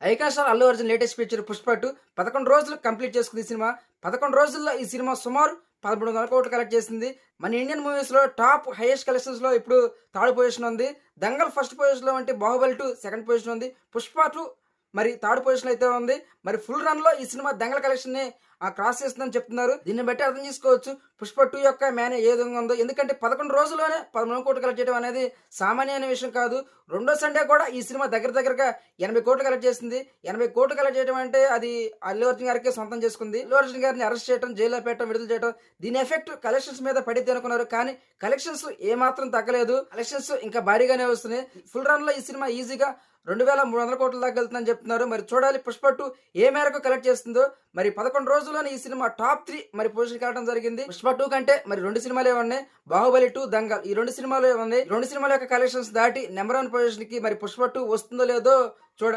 Icon star Allu Arjun latest picture 'Pushpa 2' 11 రోజులు complete చేసుకుంది ఈ సినిమా. 11 రోజుల్లో ఈ సినిమా సుమారు 1300 కోట్లు కలెక్ట్ చేసింది. మన ఇండియన్ మూవీస్‌లో టాప్ హైయెస్ట్ కలెక్షన్స్‌లో ఇప్పుడు థర్డ్ పొజిషన్ ఉంది. 'దంగల్' ఫస్ట్ పొజిషన్‌లో ఉంటే 'బాహుబలి 2' సెకండ్ పొజిషన్ ఉంది. 'పుష్ప 2' మరి థర్డ్ పొజిషన్ అయితే ఉంది. మరి ఫుల్ రన్‌లో ఈ సినిమా 'దంగల్' కలెక్షన్‌ని క్రాస్ చేస్తుందని చెప్తున్నారు. దీన్ని బట్టి అర్థం చేసుకోవచ్చు 'పుష్ప 2' యొక్క మేనే ఏ విధంగా ఉందో. ఎందుకంటే 11 రోజుల్లోనే 13 కోట్లు కలెక్ట్ చేయడం అనేది సామాన్యమైన విషయం కాదు. రెండో సండే కూడా ఈ సినిమా దగ్గరగా 80 కోట్లు కలెక్ట్ చేసింది. 80 కోట్లు కలెక్ట్ చేయడం అంటే అది అల్లు అర్జున్ గారికే సొంతం చేసుకుంది. అల్లు అర్జున్ గారిని అరెస్ట్ చేయడం, జైల్లో పెట్టడం, విడుదల చేయడం, దీని ఎఫెక్ట్ కలెక్షన్స్ మీద పడిద్ది అనుకున్నారు. కానీ కలెక్షన్స్ ఏమాత్రం తగ్గలేదు. కలెక్షన్స్ ఇంకా భారీగానే వస్తున్నాయి. ఫుల్ రన్ లో ఈ సినిమా ఈజీగా 2300 కోట్ల దాకా వెళ్తుందని చెప్తున్నారు. మరి చూడాలి 'పుష్ప 2' ఏ మేరకు కలెక్ట్ చేస్తుందో. మరి 11 రోజుల్లోనే ఈ సినిమా టాప్ 3 మరి పొజిషన్ కావడం జరిగింది. 'పుష్ప 2' కంటే మరి 2 సినిమాలే ఉన్నాయి. 'బాహుబలి 2', 'దంగల్' ఈ 2 సినిమాలు ఉన్నాయి. 2 సినిమాల యొక్క కలెక్షన్స్ దాటి నెంబర్ 1 పొజిషన్ కి మరి 'పుష్ప 2' వస్తుందో లేదో చూడాలి.